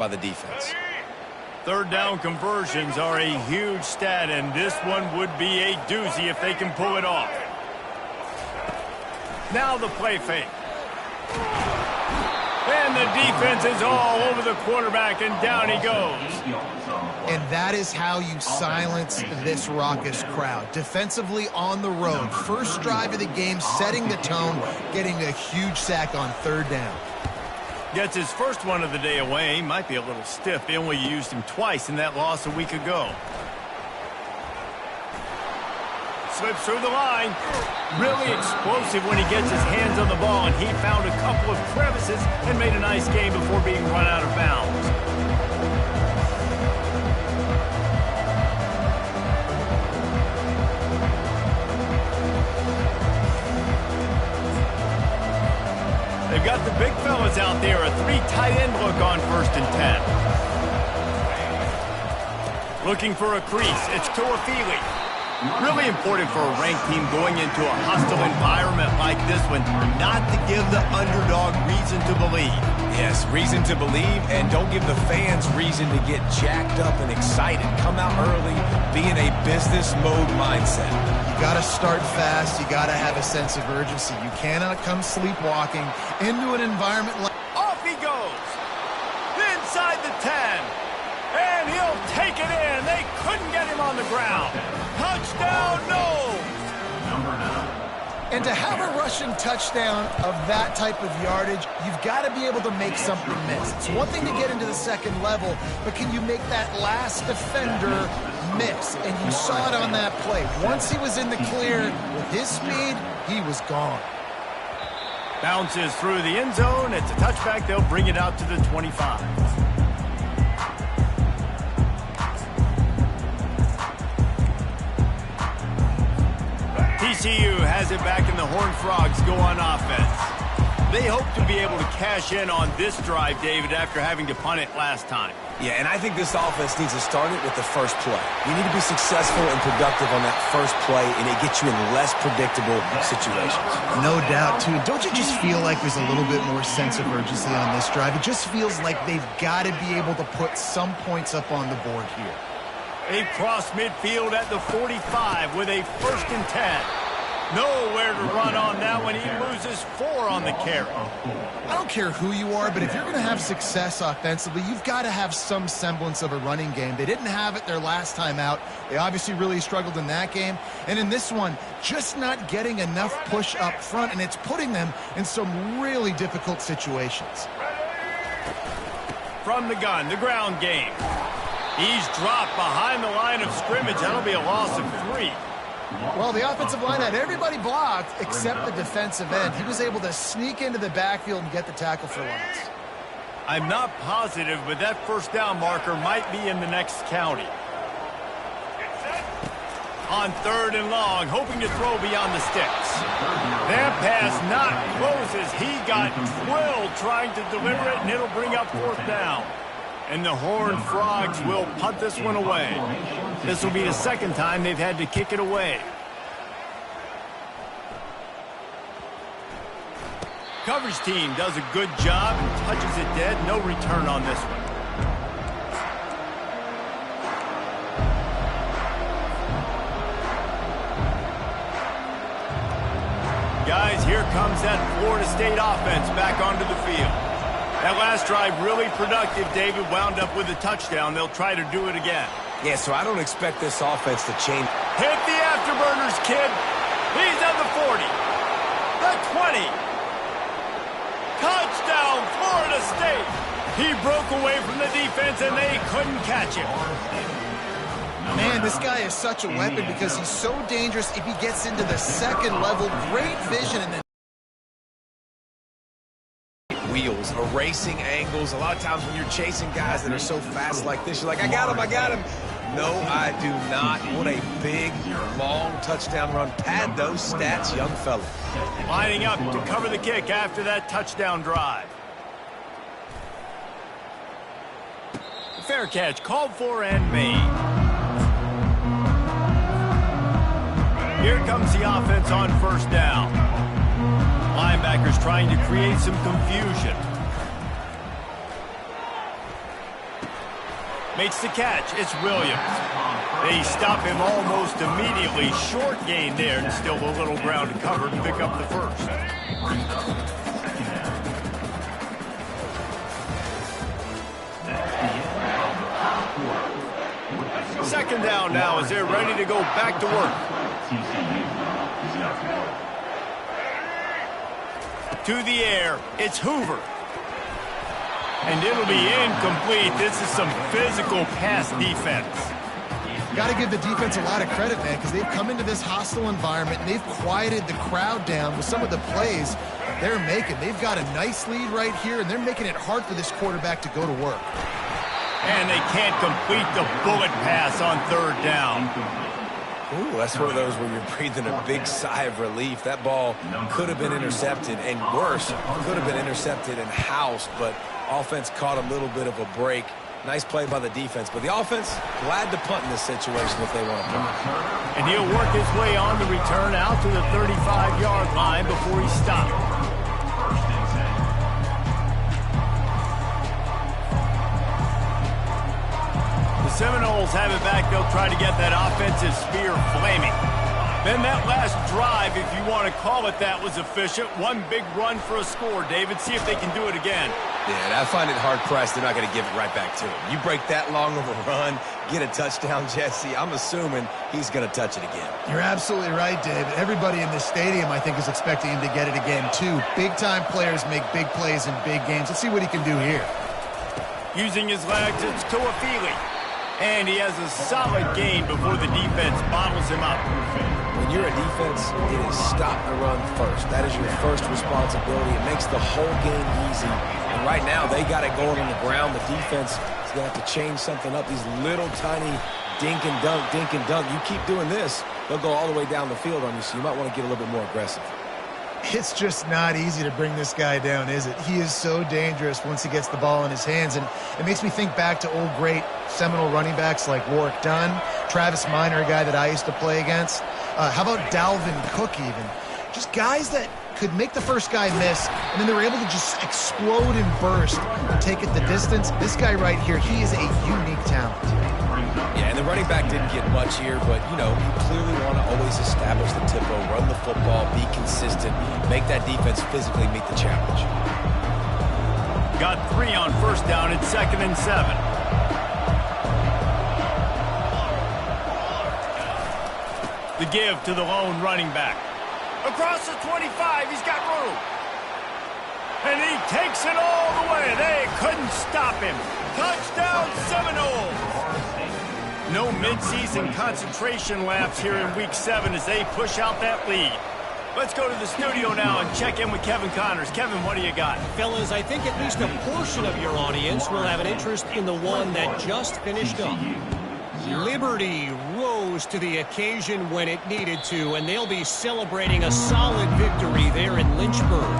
by the defense. Third down conversions are a huge stat, and this one would be a doozy if they can pull it off. Now the play fake. And the defense is all over the quarterback, and down he goes. And that is how you silence this raucous crowd. Defensively on the road. First drive of the game, setting the tone, getting a huge sack on third down. Gets his first one of the day away. Might be a little stiff. They only used him twice in that loss a week ago. Slips through the line. Really explosive when he gets his hands on the ball, and he found a couple of crevices and made a nice game before being run out of bounds. They've got the big fellas out there. A three tight end look on 1st and 10. Looking for a crease. It's Tuafili. Really important for a ranked team going into a hostile environment like this one not to give the underdog reason to believe. Yes, reason to believe, and don't give the fans reason to get jacked up and excited. Come out early, be in a business mode mindset. You got to start fast. You got to have a sense of urgency. You cannot come sleepwalking into an environment like... Off he goes. Inside the 10. And he'll take it in. They couldn't get him on the ground. Touchdown, no. And to have a rushing touchdown of that type of yardage, you've got to be able to make something miss. It's one thing to get into the second level, but can you make that last defender miss? And you saw it on that play. Once he was in the clear, with his speed, he was gone. Bounces through the end zone. It's a touchback. They'll bring it out to the 25. TCU has it back, and the Horned Frogs go on offense. They hope to be able to cash in on this drive, David, after having to punt it last time. Yeah, and I think this offense needs to start it with the first play. You need to be successful and productive on that first play, and it gets you in less predictable situations. No doubt, too. Don't you just feel like there's a little bit more sense of urgency on this drive? It just feels like they've got to be able to put some points up on the board here. They cross midfield at the 45 with a 1st and 10. Nowhere to run on that one. He loses 4 on the carry. I don't care who you are, but if you're going to have success offensively, you've got to have some semblance of a running game. They didn't have it their last time out. They obviously really struggled in that game. And in this one, just not getting enough push up front, and it's putting them in some really difficult situations. From the gun, the ground game. He's dropped behind the line of scrimmage. That'll be a loss of 3. Well, the offensive line had everybody blocked except the defensive end. He was able to sneak into the backfield and get the tackle for loss. I'm not positive, but that 1st down marker might be in the next county. On 3rd and long, hoping to throw beyond the sticks. That pass not close as he got drilled trying to deliver it, and it'll bring up 4th down. And the Horned Frogs will punt this one away. This will be the second time they've had to kick it away. Coverage team does a good job and touches it dead. No return on this one. Guys, here comes that Florida State offense back onto the field. That last drive really productive. David wound up with a touchdown. They'll try to do it again. Yeah, so I don't expect this offense to change. Hit the afterburners, kid. He's at the 40. The 20. Touchdown, Florida State. He broke away from the defense, and they couldn't catch him. Man, this guy is such a weapon because he's so dangerous if he gets into the second level. Great vision, and then wheels, erasing angles. A lot of times when you're chasing guys that are so fast like this, you're like, I got him, I got him. No, I do not. What a big, long touchdown run. Pad those stats, young fella. Lining up to cover the kick after that touchdown drive. Fair catch, called for and made. Here comes the offense on 1st down. Linebackers trying to create some confusion. Makes the catch. It's Williams. They stop him almost immediately. Short gain there, and still a little ground to cover to pick up the first. Second down now as they're ready to go back to work. To the air, it's Hoover. And it'll be incomplete. This is some physical pass defense. Got to give the defense a lot of credit, man, because they've come into this hostile environment and they've quieted the crowd down with some of the plays they're making. They've got a nice lead right here, and they're making it hard for this quarterback to go to work. And they can't complete the bullet pass on third down. Ooh, that's one of those where you're breathing a big sigh of relief. That ball could have been intercepted, and worse, could have been intercepted and housed, but offense caught a little bit of a break. Nice play by the defense, but the offense glad to punt in this situation if they want to punt. And he'll work his way on the return out to the 35-yard line before he stopped. The Seminoles have it back. They'll try to get that offensive spear flaming. Then that last drive, if you want to call it that, was efficient. One big run for a score, David. See if they can do it again. Yeah, I find it hard-pressed they're not going to give it right back to him. You break that long of a run, get a touchdown, Jesse, I'm assuming he's going to touch it again. You're absolutely right, David. Everybody in this stadium, I think, is expecting him to get it again, too. Big-time players make big plays in big games. Let's see what he can do here. Using his legs, it's Toafili. And he has a solid gain before the defense bottles him up. When you're a defense, it is stop the run first. That is your first responsibility. It makes the whole game easy. And right now, they got it going on the ground. The defense is going to have to change something up. These little tiny dink and dunk, dink and dunk. You keep doing this, they'll go all the way down the field on you, so you might want to get a little bit more aggressive. It's just not easy to bring this guy down, is it? He is so dangerous once he gets the ball in his hands, and it makes me think back to old great Seminole running backs like Warwick Dunn, Travis Minor, a guy that I used to play against. How about Dalvin Cook even? Just guys that could make the first guy miss, and then they were able to just explode and burst and take it the distance. This guy right here, he is a unique talent. Yeah, and the running back didn't get much here, but, you know, you clearly want to always establish the tempo, run the football, be consistent, make that defense physically meet the challenge. Got 3 on first down. It's 2nd and 7. The give to the lone running back. Across the 25, he's got room. And he takes it all the way. They couldn't stop him. Touchdown, Seminoles. No midseason concentration lapse here in Week 7 as they push out that lead. Let's go to the studio now and check in with Kevin Connors. Kevin, what do you got? Fellas, I think at least a portion of your audience will have an interest in the one that just finished up. Liberty rose to the occasion when it needed to, and they'll be celebrating a solid victory there in Lynchburg.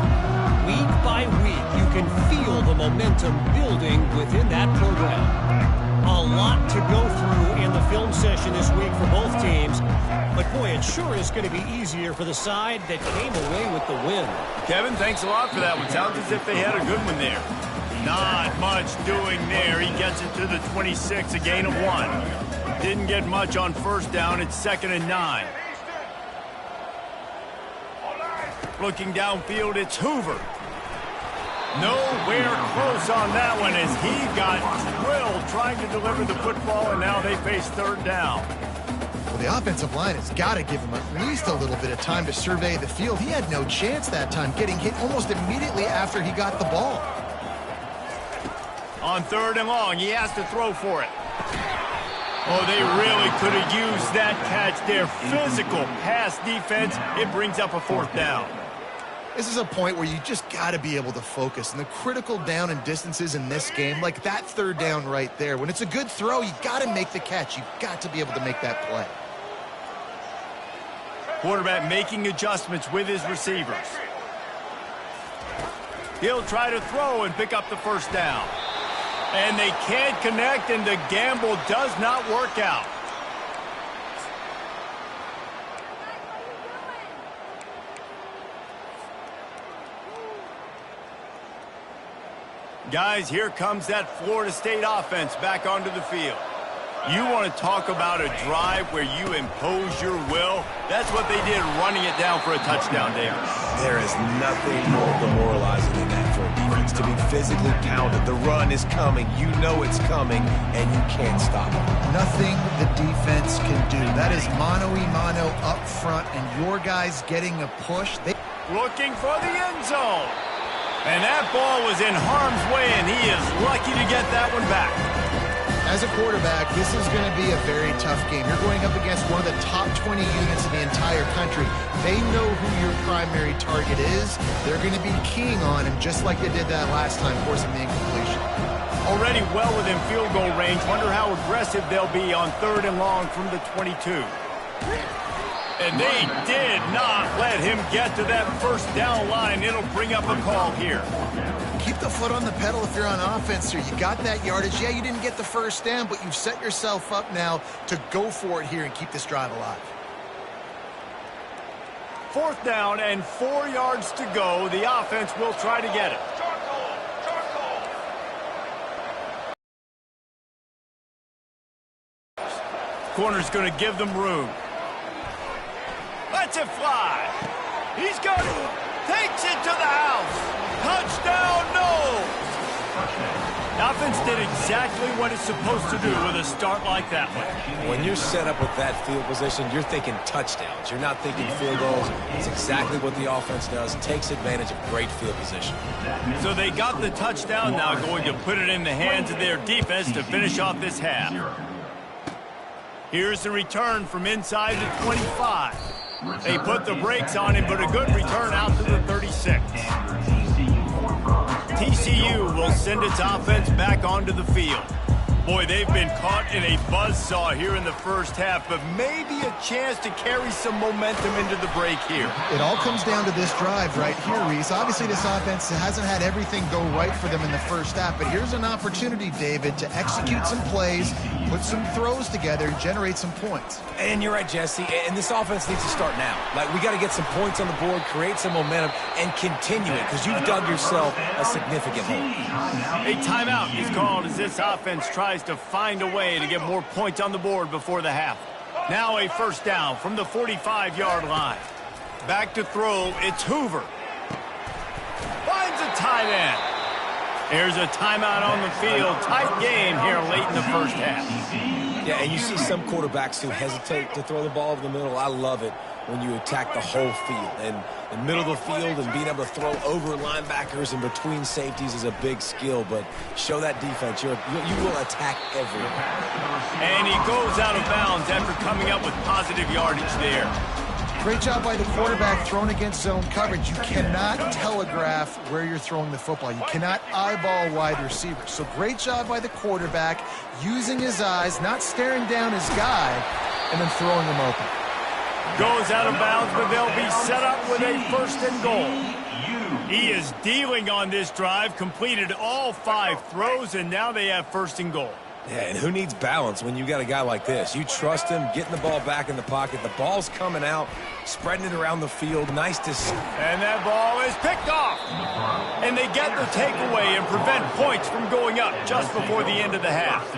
Week by week, you can feel the momentum building within that program. A lot to go through in the film session this week for both teams, but boy, it sure is going to be easier for the side that came away with the win. Kevin, thanks a lot for that one. Sounds as if they had a good one there. Not much doing there. He gets it to the 26, a gain of 1. Didn't get much on first down. It's 2nd and 9. Looking downfield, it's Hoover. Nowhere close on that one as he got drilled trying to deliver the football, and now they face 3rd down. Well, the offensive line has got to give him at least a little bit of time to survey the field. He had no chance that time, getting hit almost immediately after he got the ball. On 3rd and long, he has to throw for it. Oh, they really could have used that catch there. Physical pass defense. It brings up a 4th down. This is a point where you just got to be able to focus. And the critical down and distances in this game, like that 3rd down right there, when it's a good throw, you got to make the catch. You've got to be able to make that play. Quarterback making adjustments with his receivers. He'll try to throw and pick up the 1st down. And they can't connect, and the gamble does not work out. Guys, here comes that Florida State offense back onto the field. You want to talk about a drive where you impose your will? That's what they did, running it down for a touchdown, David. There is nothing more demoralizing than that for a defense. To be physically pounded, the run is coming, you know it's coming, and you can't stop it. Nothing the defense can do. That is mano-a-mano up front, and your guys getting a push. Looking for the end zone. And that ball was in harm's way, and he is lucky to get that one back. As a quarterback, this is going to be a very tough game. You're going up against one of the top 20 units in the entire country. They know who your primary target is. They're going to be keying on him just like they did that last time, forcing the incompletion. Already well within field goal range. Wonder how aggressive they'll be on 3rd and long from the 22. And they did not let him get to that first down line. It'll bring up a call here. Keep the foot on the pedal if you're on offense here. You got that yardage. Yeah, you didn't get the first down, but you've set yourself up now to go for it here and keep this drive alive. 4th down and 4 yards to go. The offense will try to get it. Corner's going to give them room. Lets it fly. He's got it. Takes it to the house. Touchdown, no! The offense did exactly what it's supposed to do with a start like that one. When you're set up with that field position, you're thinking touchdowns. You're not thinking field goals. It's exactly what the offense does. Takes advantage of great field position. So they got the touchdown, now going to put it in the hands of their defense to finish off this half. Here's the return from inside the 25. They put the brakes on him, but a good return out to the 36. TCU will send its offense back onto the field. Boy, they've been caught in a buzzsaw here in the first half, but maybe a chance to carry some momentum into the break here. It all comes down to this drive right here, Reese. Obviously, this offense hasn't had everything go right for them in the first half, but here's an opportunity, David, to execute some plays, put some throws together, and generate some points. And you're right, Jesse, and this offense needs to start now. Like, we got to get some points on the board, create some momentum, and continue it, because you've dug yourself a significant hole. A timeout is called as this offense tries to find a way to get more points on the board before the half. Now a first down from the 45-yard line. Back to throw, it's Hoover. Finds a tight end. There's a timeout on the field. Tight game here late in the first half. Yeah, and you see some quarterbacks who hesitate to throw the ball over the middle. I love it when you attack the whole field. And the middle of the field and being able to throw over linebackers and between safeties is a big skill, but show that defense. You will attack everyone. And he goes out of bounds after coming up with positive yardage there. Great job by the quarterback throwing against zone coverage. You cannot telegraph where you're throwing the football. You cannot eyeball wide receivers. So great job by the quarterback using his eyes, not staring down his guy, and then throwing him open. Goes out of bounds, but they'll be set up with a 1st and goal. He is dealing on this drive, completed all 5 throws, and now they have 1st and goal. Yeah, and who needs balance when you got a guy like this? You trust him, getting the ball back in the pocket. The ball's coming out, spreading it around the field. Nice to see. And that ball is picked off. And they get the takeaway and prevent points from going up just before the end of the half.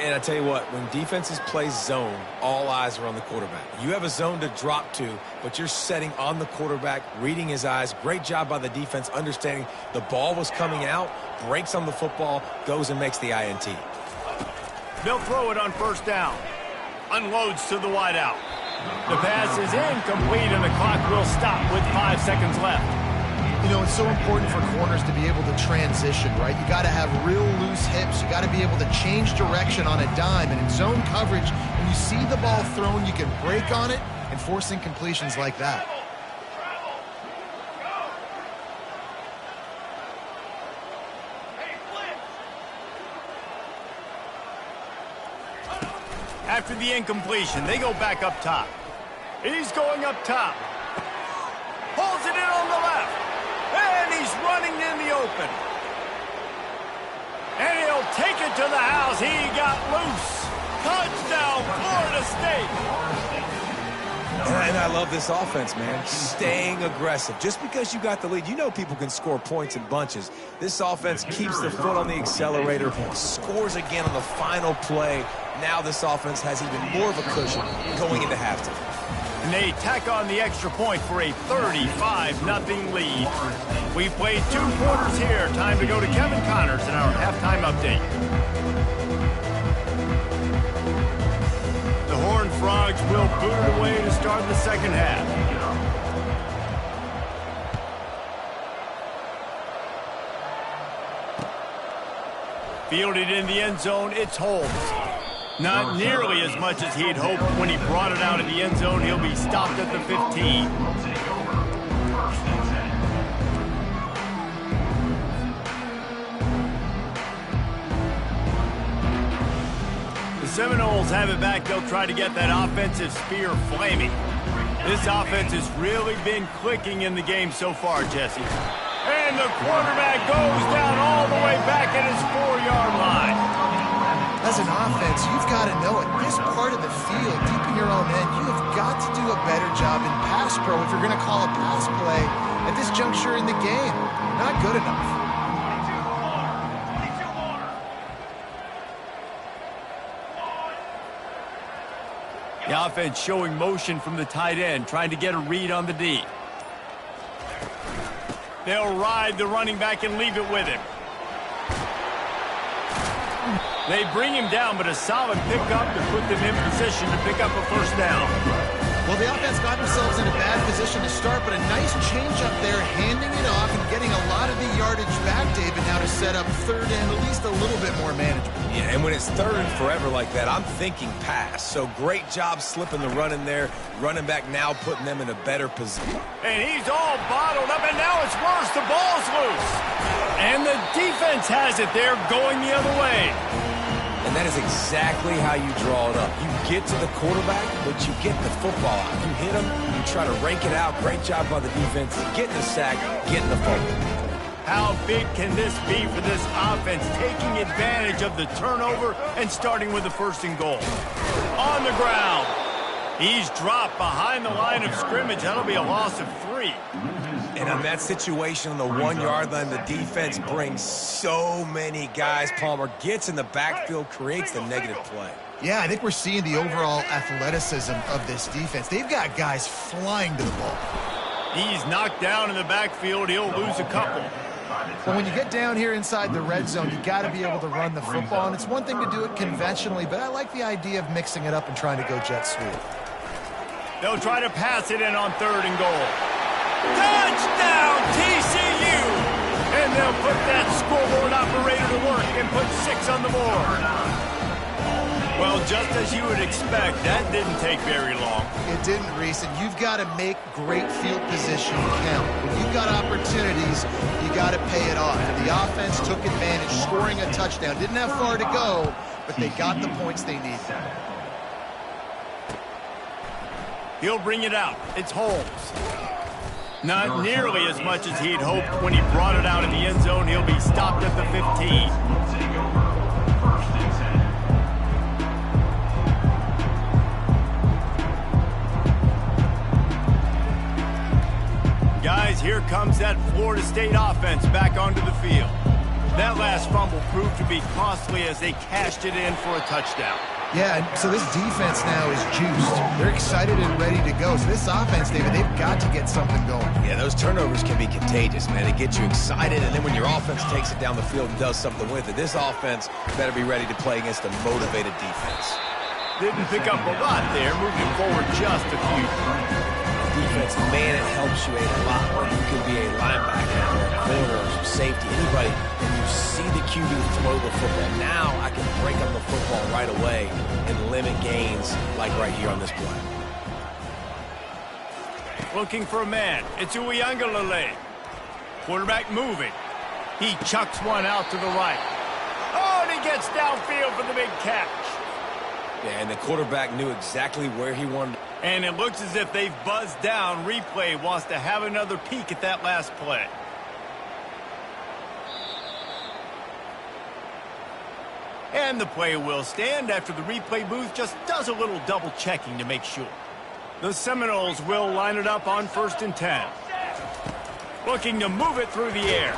And I tell you what, when defenses play zone, all eyes are on the quarterback. You have a zone to drop to, but you're setting on the quarterback, reading his eyes. Great job by the defense, understanding the ball was coming out, breaks on the football, goes and makes the INT. They'll throw it on 1st down. Unloads to the wideout. The pass is incomplete, and the clock will stop with 5 seconds left. You know, it's so important for corners to be able to transition, right? You got to have real loose hips. You got to be able to change direction on a dime. And in zone coverage, when you see the ball thrown, you can break on it and force incompletions like that. After the incompletion, they go back up top. He's going up top. Pulls it in on the left. And he's running in the open. And he'll take it to the house. He got loose. Touchdown, Florida State. And I love this offense, man. Staying aggressive. Just because you got the lead, you know people can score points in bunches. This offense keeps the foot on the accelerator, scores again on the final play. Now this offense has even more of a cushion going into halftime. And they tack on the extra point for a 35-0 lead. We've played 2 quarters here. Time to go to Kevin Connors in our halftime update. The Horned Frogs will boot it away to start the second half. Fielded in the end zone, it's Holmes. Not nearly as much as he'd hoped when he brought it out of the end zone. He'll be stopped at the 15. The Seminoles have it back. They'll try to get that offensive spear flaming. This offense has really been clicking in the game so far, Jesse. And the quarterback goes down all the way back at his 4-yard line. As an offense, you've got to know it. This part of the field, deep in your own end, you have got to do a better job in pass pro if you're going to call a pass play at this juncture in the game. Not good enough. The offense showing motion from the tight end, trying to get a read on the D. They'll ride the running back and leave it with him. They bring him down, but a solid pickup to put them in position to pick up a first down. Well, the offense got themselves in a bad position to start, but a nice change up there, handing it off and getting a lot of the yardage back, David, now to set up third and at least a little bit more manageable. Yeah, and when it's third and forever like that, I'm thinking pass. So great job slipping the run in there. Running back now putting them in a better position. And he's all bottled up, and now it's worse. The ball's loose. And the defense has it. They're going the other way. And that is exactly how you draw it up. You get to the quarterback, but you get the football out. You hit him, you try to rake it out. Great job by the defense. Getting the sack, getting the fumble. How big can this be for this offense, taking advantage of the turnover and starting with the first and goal? On the ground. He's dropped behind the line of scrimmage. That'll be a loss of 3. And on that situation on the 1-yard line, the defense brings so many guys. Palmer gets in the backfield, creates the negative play. Yeah, I think we're seeing the overall athleticism of this defense. They've got guys flying to the ball. He's knocked down in the backfield. He'll lose a couple. But when you get down here inside the red zone, you got to be able to run the football. And it's one thing to do it conventionally, but I like the idea of mixing it up and trying to go jet sweep. They'll try to pass it in on 3rd and goal. Touchdown, TCU! And they'll put that scoreboard operator to work and put 6 on the board. Well, just as you would expect, that didn't take very long. It didn't, Reese, and you've got to make great field position count. When you've got opportunities, you got to pay it off. And the offense took advantage, scoring a touchdown. Didn't have far to go, but they got the points they needed. He'll bring it out. It's Holmes. Not nearly as much as he'd hoped when he brought it out in the end zone. He'll be stopped at the 15. Guys, here comes that Florida State offense back onto the field. That last fumble proved to be costly as they cashed it in for a touchdown. Yeah, so this defense now is juiced. They're excited and ready to go. So this offense, David, they've got to get something going. Yeah, those turnovers can be contagious, man. They get you excited, and then when your offense takes it down the field and does something with it, this offense better be ready to play against a motivated defense. Didn't pick up a lot there, moving forward just a few. Defense, man, it helps you a lot when you can be a linebacker or a corner or safety, anybody, and you see the QB throw the football. Now I can break up the football right away and limit gains like right here on this play. Looking for a man. It's Uiagalelei. Quarterback moving. He chucks one out to the right. Oh, and he gets downfield for the big catch. Yeah, and the quarterback knew exactly where he wanted. And it looks as if they've buzzed down. Replay wants to have another peek at that last play. And the play will stand after the replay booth just does a little double checking to make sure. The Seminoles will line it up on 1st and 10. Looking to move it through the air.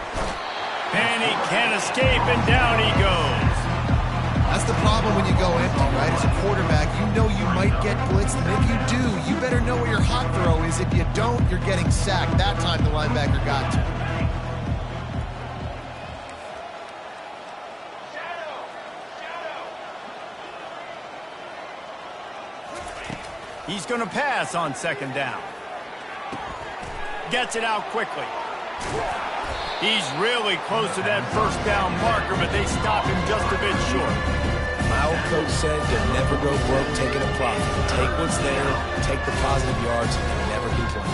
And he can't escape, and down he goes. That's the problem when you go empty, right? As a quarterback, you know you might get blitzed, and if you do, you better know where your hot throw is. If you don't, you're getting sacked. That time the linebacker got to him. He's going to pass on 2nd down. Gets it out quickly. He's really close to that 1st down marker, but they stop him just a bit short. My old coach said to never go broke taking a profit. Take what's there, take the positive yards, and never complain.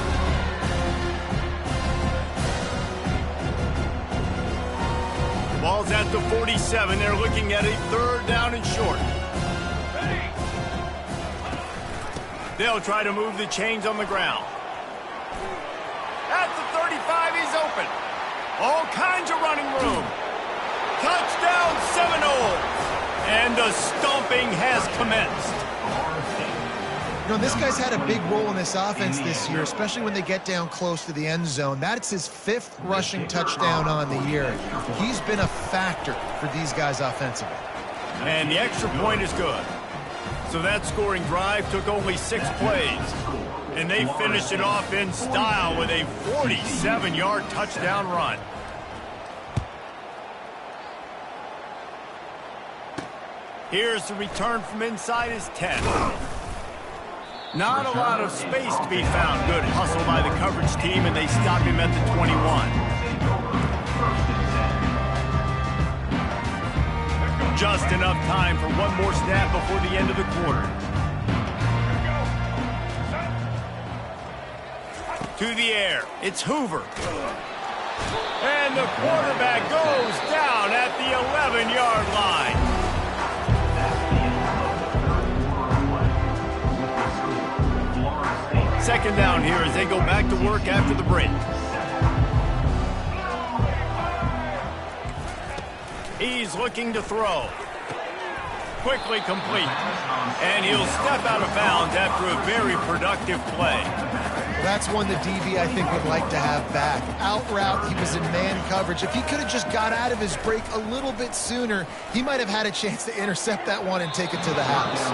The ball's at the 47. They're looking at a 3rd down and short. They'll try to move the chains on the ground. At the 35, he's open. All kinds of running room. Touchdown, Seminoles. And the stomping has commenced. You know, this guy's had a big role in this offense this year, especially when they get down close to the end zone. That's his 5th rushing touchdown on the year. He's been a factor for these guys offensively. And the extra point is good. So that scoring drive took only 6 plays. And they finished it off in style with a 47-yard touchdown run. Here's the return from inside his 10. Not a lot of space to be found. Good hustle by the coverage team, and they stop him at the 21. Just enough time for one more snap before the end of the quarter. To the air, it's Hoover. And the quarterback goes down at the 11-yard line. Second down here as they go back to work after the break. He's looking to throw. Quickly complete. And he'll step out of bounds after a very productive play. That's one the DB, I think, would like to have back. Out route, he was in man coverage. If he could have just got out of his break a little bit sooner, he might have had a chance to intercept that one and take it to the house.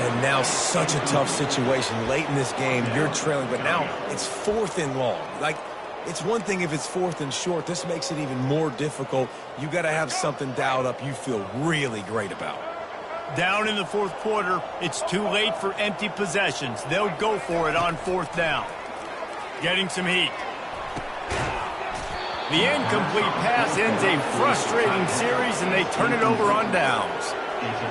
And now such a tough situation. Late in this game, you're trailing, but now it's 4th and long. Like, it's one thing if it's 4th and short. This makes it even more difficult. You got to have something dialed up you feel really great about. Down in the 4th quarter, it's too late for empty possessions. They'll go for it on 4th down. Getting some heat. The incomplete pass ends a frustrating series, and they turn it over on downs.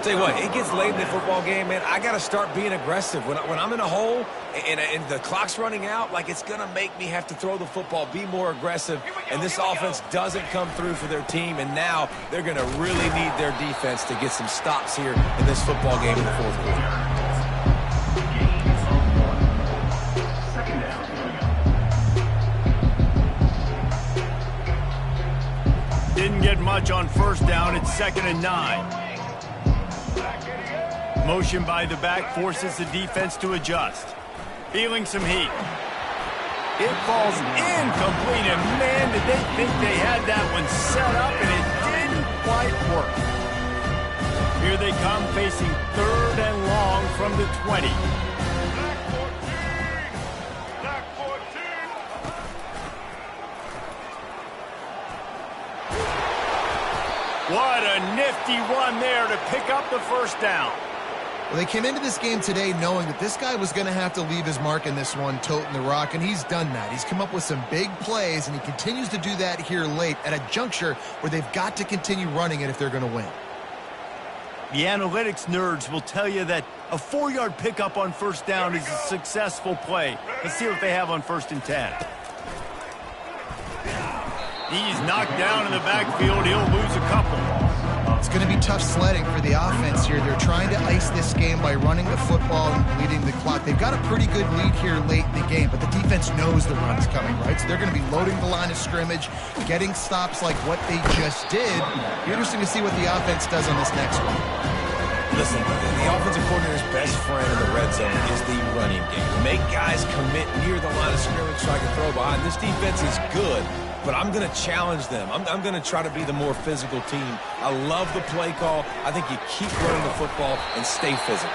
Tell you what, it gets late in the football game, man. I got to start being aggressive. When I'm in a hole and the clock's running out, like, it's going to make me have to throw the football, be more aggressive. And this offense doesn't come through for their team, and now they're going to really need their defense to get some stops here in this football game in the 4th quarter. Didn't get much on 1st down. It's 2nd and 9. Motion by the back forces the defense to adjust. Feeling some heat. It falls incomplete, and man, did they think they had that one set up, and it didn't quite work. Here they come, facing 3rd and long from the 20. What a nifty run there to pick up the 1st down. Well, they came into this game today knowing that this guy was going to have to leave his mark in this one, toting the rock, and he's done that. He's come up with some big plays, and he continues to do that here late at a juncture where they've got to continue running it if they're going to win. The analytics nerds will tell you that a 4-yard pickup on 1st down is a successful play. Let's see what they have on 1st and 10. He's knocked down in the backfield. He'll lose a couple. It's going to be tough sledding for the offense here. They're trying to ice this game by running the football and bleeding the clock. They've got a pretty good lead here late in the game, but the defense knows the run's coming, right? So they're going to be loading the line of scrimmage, getting stops like what they just did. Be interesting to see what the offense does on this next one. Listen, the offensive coordinator's best friend in the red zone is the running game. Make guys commit near the line of scrimmage so I can throw behind. This defense is good, but I'm going to challenge them. I'm going to try to be the more physical team. I love the play call. I think you keep running the football and stay physical.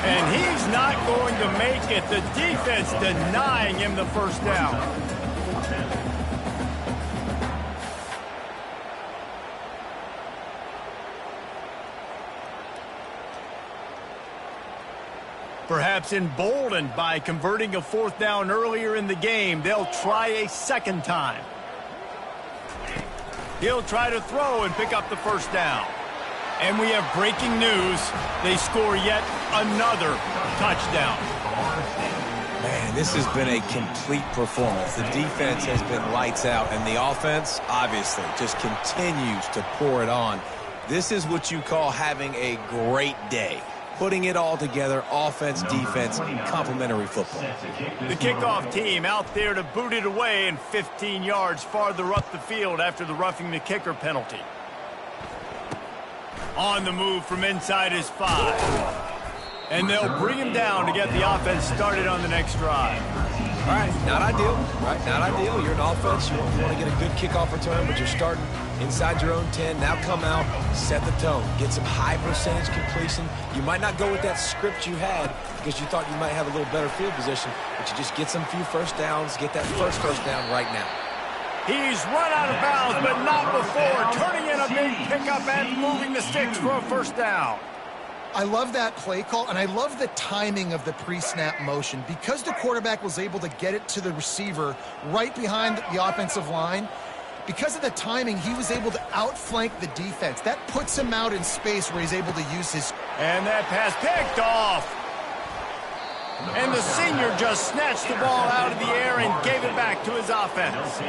And he's not going to make it. The defense denying him the first down. Perhaps emboldened by converting a fourth down earlier in the game, they'll try a second time. He'll try to throw and pick up the first down. And we have breaking news. They score yet another touchdown. Man, this has been a complete performance. The defense has been lights out, and the offense, obviously, just continues to pour it on. This is what you call having a great day. Putting it all together, offense, defense, complementary football. The kickoff team out there to boot it away and 15 yards farther up the field after the roughing the kicker penalty. On the move from inside his 5. And they'll bring him down to get the offense started on the next drive. All right, not ideal, right? Not ideal. You're an offense. You want to get a good kickoff return, but you're starting inside your own 10. Now come out, set the tone, get some high percentage completion. You might not go with that script you had because you thought you might have a little better field position, but you just get some few first downs, get that first down right now. He's run out of bounds, but not before. Turning in a big pickup and moving the sticks for a first down. I love that play call, and I love the timing of the pre-snap motion. Because the quarterback was able to get it to the receiver right behind the offensive line, because of the timing, he was able to outflank the defense. That puts him out in space where he's able to use his... And that pass picked off. And the senior just snatched the ball out of the air and gave it back to his offense.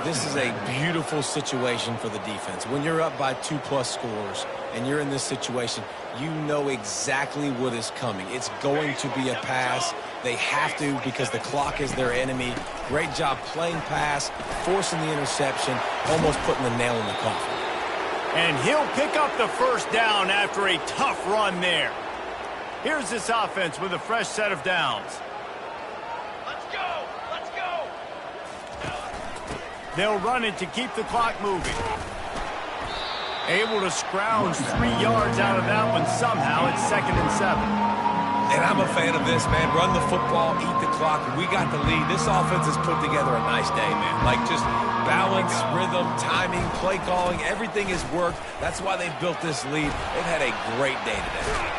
This is a beautiful situation for the defense. When you're up by 2+ scores and you're in this situation, you know exactly what is coming. It's going to be a pass. They have to because the clock is their enemy. Great job playing pass, forcing the interception, almost putting the nail in the coffin. And he'll pick up the first down after a tough run there. Here's this offense with a fresh set of downs. Let's go! Let's go! They'll run it to keep the clock moving. Able to scrounge 3 yards out of that one somehow. It's 2nd and 7. And I'm a fan of this, man. Run the football, eat the clock. We got the lead. This offense has put together a nice day, man. Like just balance, rhythm, timing, play calling, everything has worked. That's why they built this lead. They've had a great day today.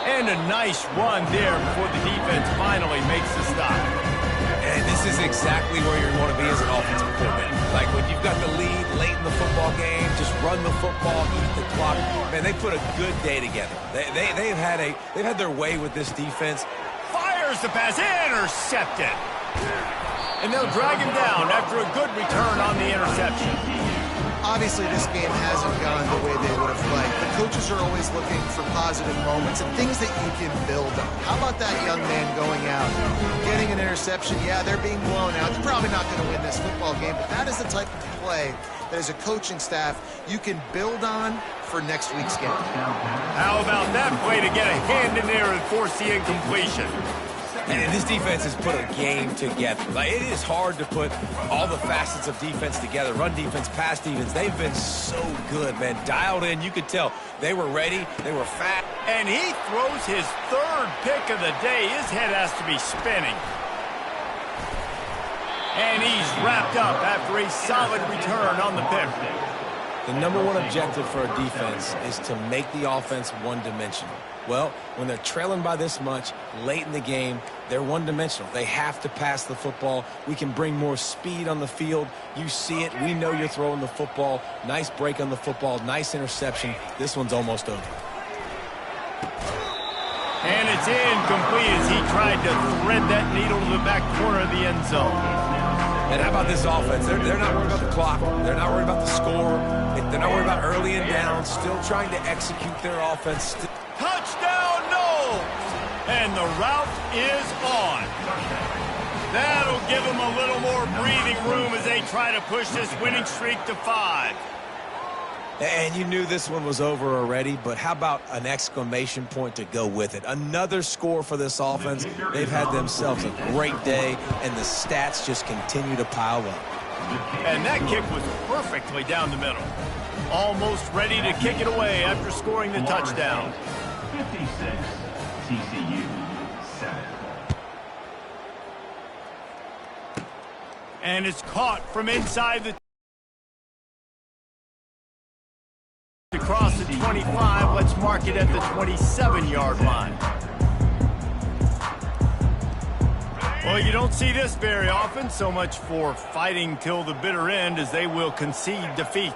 And a nice run there before the defense finally makes the stop. And this is exactly where you want to be as an offensive coordinator. Like when you've got the lead late in the football game, just run the football, eat the clock. Man, they put a good day together. They've had their way with this defense. Fires the pass, intercepted. And they'll drag him down after a good return on the interception. Obviously, this game hasn't gone the way they would have liked. The coaches are always looking for positive moments and things that you can build on. How about that young man going out, getting an interception? Yeah, they're being blown out. They're probably not going to win this football game, but that is the type of play that as a coaching staff you can build on for next week's game. How about that play to get a hand in there and force the incompletion? And this defense has put a game together. Like, it is hard to put all the facets of defense together. Run defense, pass defense. They've been so good, man. Dialed in. You could tell they were ready. They were fat. And he throws his 3rd pick of the day. His head has to be spinning. And he's wrapped up after a solid return on the pick. The #1 objective for a defense is to make the offense one-dimensional. Well, when they're trailing by this much late in the game, they're one-dimensional. They have to pass the football. We can bring more speed on the field. You see it. We know you're throwing the football. Nice break on the football. Nice interception. This one's almost over. And it's incomplete as he tried to thread that needle to the back corner of the end zone. And how about this offense? They're not worried about the clock. They're not worried about the score. They're not worried about early and down. Still trying to execute their offense. Touchdown, no! And the route is on. That'll give them a little more breathing room as they try to push this winning streak to 5. And you knew this one was over already, but how about an exclamation point to go with it? Another score for this offense. They've had themselves a great day, and the stats just continue to pile up. And that kick was perfectly down the middle. Almost ready to kick it away after scoring the touchdown. 56, TCU 7. And it's caught from inside the... Across the 25, let's mark it at the 27-yard line. Well, you don't see this very often. So much for fighting till the bitter end, as they will concede defeat.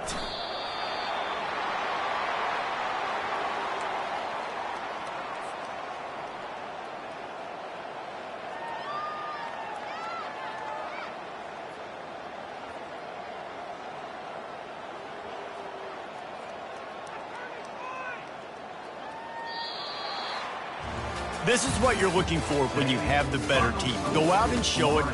This is what you're looking for when you have the better team. Go out and show it.